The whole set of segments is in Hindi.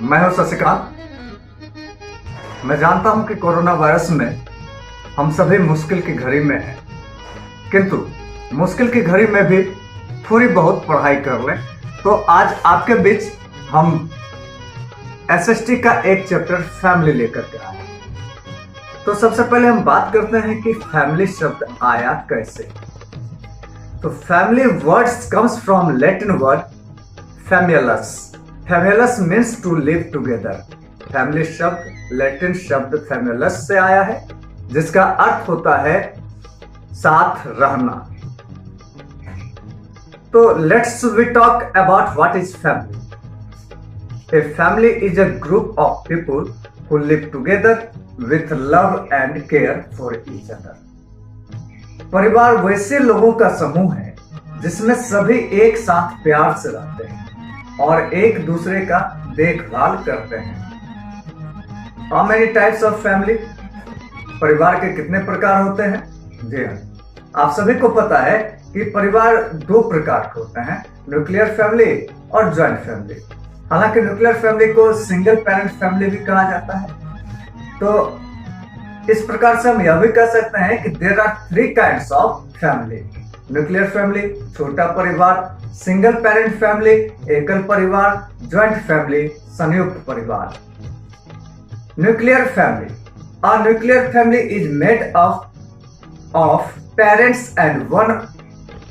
मैं हूं शशिकांत। मैं जानता हूं कि कोरोना वायरस में हम सभी मुश्किल की घड़ी में हैं, किंतु मुश्किल की घड़ी में भी थोड़ी बहुत पढ़ाई कर लें तो आज आपके बीच हम एसएसटी का एक चैप्टर फैमिली लेकर के आए। तो सबसे पहले हम बात करते हैं कि फैमिली शब्द आया कैसे। तो family words comes from Latin word familius. Familius means to live together. Family शब्द लैटिन शब्द फैमिलियस से आया है, जिसका अर्थ होता है साथ रहना। तो let's we talk about what is family. A family is a group of people who live together with love and care for each other. परिवार वैसे लोगों का समूह है जिसमें सभी एक साथ प्यार से रहते हैं और एक दूसरे का देखभाल करते हैं। How many types of family? परिवार के कितने प्रकार होते हैं? जी हाँ, आप सभी को पता है कि परिवार दो प्रकार के होते हैं, न्यूक्लियर फैमिली और ज्वाइंट फैमिली। हालांकि न्यूक्लियर फैमिली को सिंगल पेरेंट फैमिली भी कहा जाता है। तो इस प्रकार से हम यह भी कह सकते हैं कि there are three kinds of family. Nuclear family छोटा परिवार, सिंगल पेरेंट फैमिली एकल परिवार, ज्वाइंट फैमिली संयुक्त परिवार। Nuclear family, a nuclear family is made of parents and one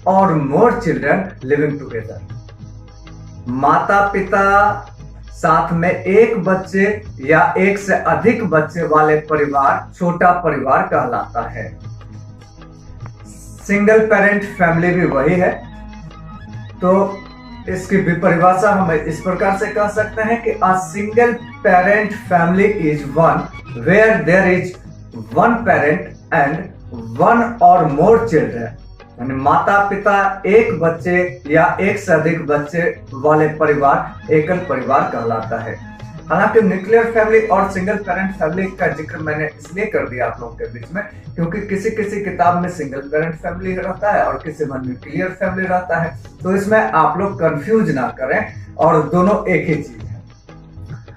or more children living together. माता पिता साथ में एक बच्चे या एक से अधिक बच्चे वाले परिवार छोटा परिवार कहलाता है। सिंगल पेरेंट फैमिली भी वही है। तो इसकी भी परिभाषा हम इस प्रकार से कह सकते हैं कि a single parent family is one where there is one parent and one or more children. यानी माता पिता एक बच्चे या एक से अधिक बच्चे वाले परिवार एकल परिवार कहलाता है। हालांकि न्यूक्लियर फैमिली और सिंगल पेरेंट फैमिली का जिक्र मैंने इसलिए कर दिया आप लोगों के बीच में क्योंकि किसी किसी किताब में सिंगल पेरेंट फैमिली रहता है और किसी में न्यूक्लियर फैमिली रहता है। तो इसमें आप लोग कंफ्यूज ना करें और दोनों एक ही चीज है।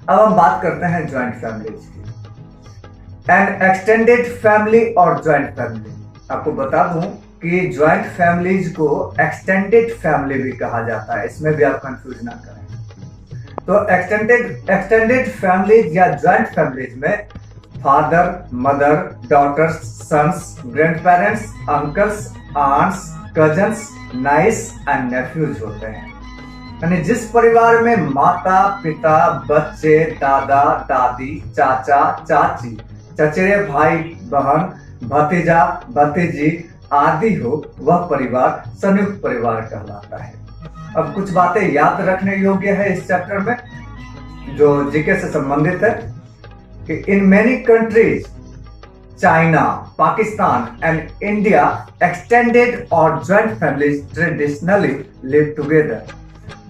अब हम बात करते हैं ज्वाइंट फैमिलीज की। एन एक्सटेंडेड फैमिली और ज्वाइंट फैमिली, आपको बता दूं कि ज्वाइंट फैमिलीज को एक्सटेंडेड फैमिली भी कहा जाता है, इसमें भी आप कंफ्यूज ना करें। तो एक्सटेंडेड फैमिलीज या ज्वाइंट फैमिलीज में father, mother, daughters, sons, grand parents, uncles, aunts, cousins, nieces and nephews होते हैं। यानी जिस परिवार में माता पिता, बच्चे, दादा दादी, चाचा चाची, चचेरे भाई बहन, भतीजा भतीजी आदि हो, वह परिवार संयुक्त परिवार कहलाता है। अब कुछ बातें याद रखने योग्य है इस चैप्टर में जो जीके से संबंधित है कि in many countries China, Pakistan and India extended और joint families traditionally live together.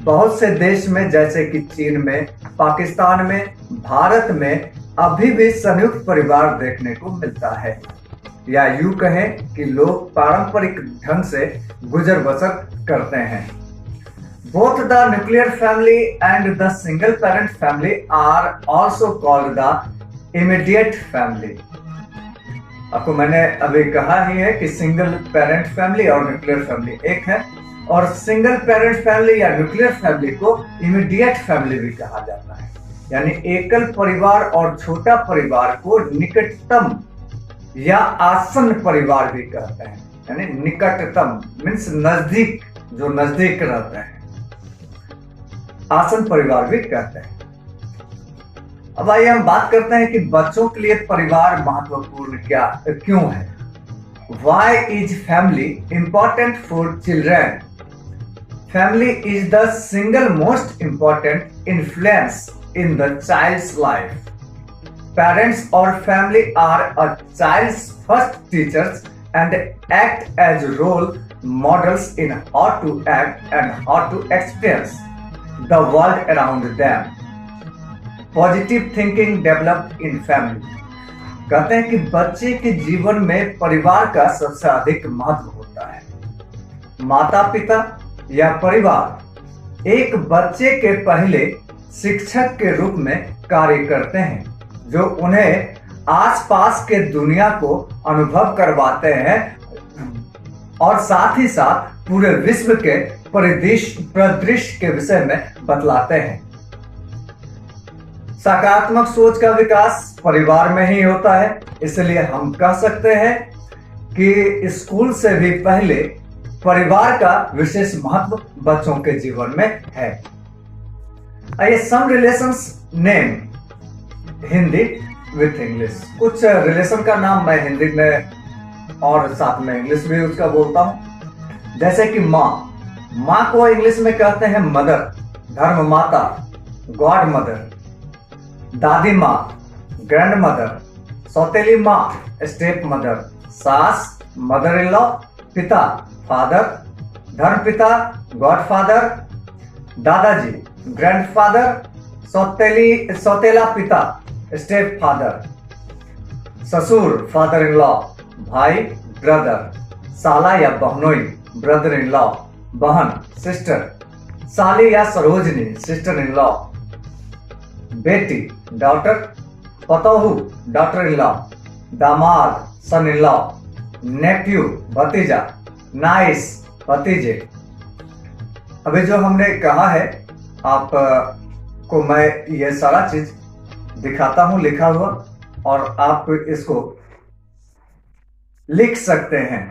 बहुत से देश में जैसे कि चीन में, पाकिस्तान में, भारत में अभी भी संयुक्त परिवार देखने को मिलता है, या यूं कहें कि लोग पारंपरिक ढंग से गुजर बसर करते हैं। Both the nuclear family and the single parent family are also called the immediate family. आपको मैंने अभी कहा ही है कि सिंगल पेरेंट फैमिली और न्यूक्लियर फैमिली एक है और सिंगल पेरेंट फैमिली या न्यूक्लियर फैमिली को इमीडिएट फैमिली भी कहा जाता है। यानी एकल परिवार और छोटा परिवार को निकटतम या आसन परिवार भी कहते हैं। यानी निकटतम मीन्स नजदीक, जो नजदीक रहते हैं, आसन परिवार भी कहते हैं। अब आइए हम बात करते हैं कि बच्चों के लिए परिवार महत्वपूर्ण क्यों है। Why is family important for children? Family is the single most important influence in the child's life. Parents or family are a child's first teachers and act as role models in how to act and how to experience the world around them. Positive thinking developed in family. कहते हैं कि बच्चे के जीवन में परिवार का सबसे अधिक महत्व होता है। माता पिता या परिवार एक बच्चे के पहले शिक्षक के रूप में कार्य करते हैं, जो उन्हें आसपास के दुनिया को अनुभव करवाते हैं और साथ ही साथ पूरे विश्व के परिदृश्य के विषय में बतलाते हैं। सकारात्मक सोच का विकास परिवार में ही होता है, इसलिए हम कह सकते हैं कि स्कूल से भी पहले परिवार का विशेष महत्व बच्चों के जीवन में है। आइए some relations name Hindi with English. कुछ रिलेशन का नाम मैं हिंदी में और साथ में इंग्लिश भी उसका बोलता हूं। जैसे कि माँ को इंग्लिश में कहते हैं मदर, धर्म माता, गॉड मदर। दादी माँ, ग्रैंड मदर। सौतेली माँ, स्टेप मदर। सास, मदर इन लॉ। पिता, फादर। धर्म पिता, गॉड फादर। दादाजी, ग्रैंडफादर। सौतेला पिता, स्टेप फादर। ससुर, फादर इन लॉ। भाई, ब्रदर। साला या बहनोई, ब्रदर इन लॉ। बहन, सिस्टर। साली या सरोजनी, सिस्टर इन लॉ। बेटी, डॉटर। पतोहू, डॉटर इन लॉ। दामाद, सन इन लॉ। नेफ्यू, भतीजा। नाइस, भतीजे। अभी जो हमने कहा है आप को मैं ये सारा चीज दिखाता हूं लिखा हुआ, और आप इसको लिख सकते हैं।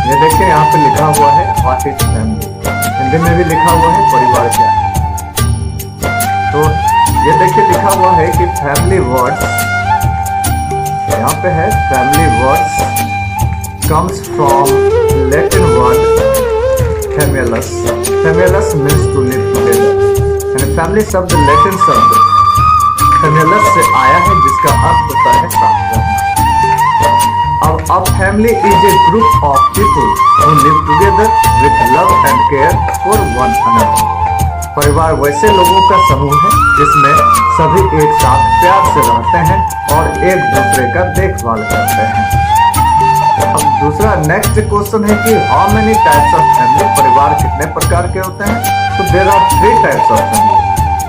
ये देखिए यहाँ पे लिखा हुआ है व्हाट इज फैमिली। हिंदी में भी लिखा हुआ है परिवार क्या है। तो ये देखिए लिखा हुआ है कि फैमिली वर्ड्स, यहाँ पे है family words comes from Latin word familus. Familus means to live together. यानी फैमिली शब्द लैटिन शब्द फैमिलस से आया है, जिसका अर्थ होता है साथ रहना। अब a family is a group of people who live together with love and care for one another. परिवार वैसे लोगों का समूह है जिसमें सभी एक साथ प्यार से रहते हैं और एक दूसरे का देखभाल करते हैं। अब दूसरा नेक्स्ट क्वेश्चन है कि how many types of family, परिवार कितने प्रकार के होते हैं? तो there are 3 types of family.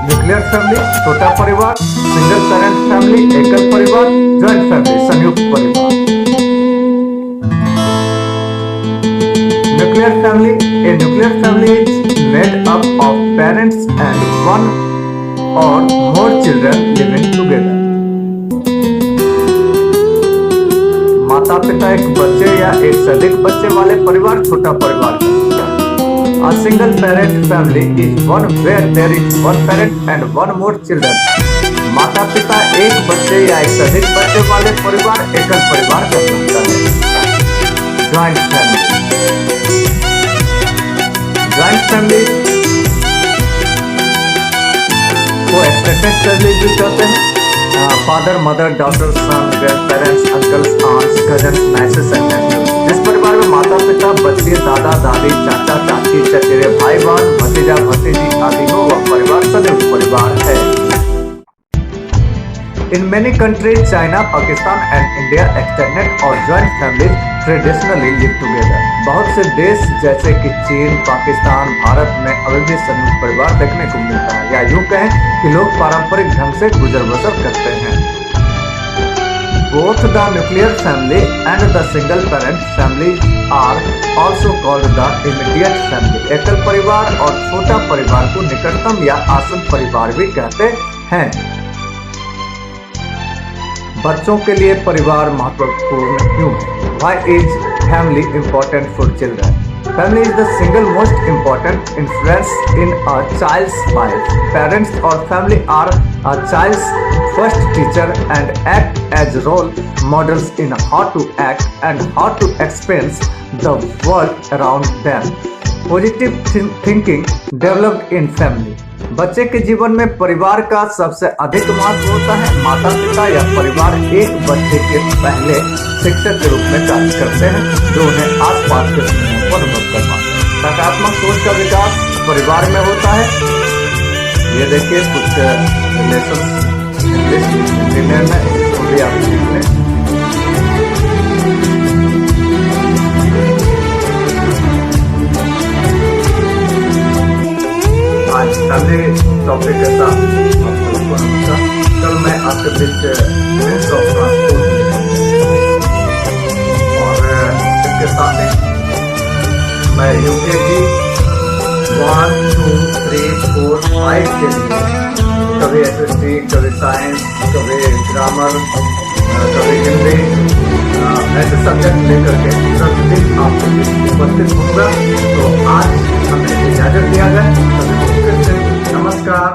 Nuclear family, छोटा परिवार। सिंगल पेरेंट फैमिली, एकल परिवार। जॉइंट फैमिली, संयुक्त परिवार। Nuclear family, a nuclear family is made up of parents and one or more children living together. माता पिता एक बच्चे या एक से अधिक बच्चे वाले परिवार छोटा परिवार। A single parent family is one where there is one parent and one more children. माता पिता एक बच्चे या एक से अधिक बच्चे वाले परिवार एकल परिवार का सकता है। जॉइंट फैमिली, जॉइंट फैमिली को एक्सटेंडेड फैमिली भी कहते हैं। Father, mother, daughter, son, grand parents, uncles, aunts, cousin, nieces and nephew. जिस परिवार में माता पिता, बच्चे, दादा दादी, चाचा चाची, चचेरे भाई बहन, भतीजा भतीजी आदि हो, वह परिवार संयुक्त परिवार है। In many countries, China, Pakistan and India, extended और joint families traditionally live together. बहुत से देश जैसे कि चीन, पाकिस्तान, भारत में अभी भी संयुक्त परिवार देखने को मिलता है, या यूं कहें कि लोग पारंपरिक ढंग से गुजर बसर करते हैं। Both the nuclear family and the single parent family are also called the immediate family. एकल परिवार और छोटा परिवार को निकटतम या आसन परिवार भी कहते हैं। बच्चों के लिए परिवार महत्वपूर्ण क्यों है? Why is family important for children? Family is the single most important influence in a child's life. Parents or family are a child's first teacher and act as role models in how to act and how to experience the world around them. Positive thinking developed in family. बच्चे के जीवन में परिवार का सबसे अधिक महत्व होता है। माता पिता या परिवार एक बच्चे के पहले शिक्षक के रूप में कार्य करते हैं, जो उन्हें आसपास के दुनिया को अनुभव करवाते हैं। सकारात्मक सोच का विकास परिवार में होता है। ये देखिए कुछ रिलेशंस हिंदी में इसको भी आप सीख लें। फैमिली टॉपिक के साथ आप सबको नमस्कार। कल मैं आपके बीच मीन्स ऑफ ट्रांसपोर्ट और इसके साथ ही मैं यूकेजी 1, 2, 3, 4, 5 के लिए कभी एसएसटी, कभी साइंस, कभी ग्रामर, कभी हिंदी, ऐसे सब्जेक्ट लेकर के प्रतिदिन आपके बीच उपस्थित होगा। तो आज हमें इजाजत दिया जाए। सभी को फिर से नमस्कार।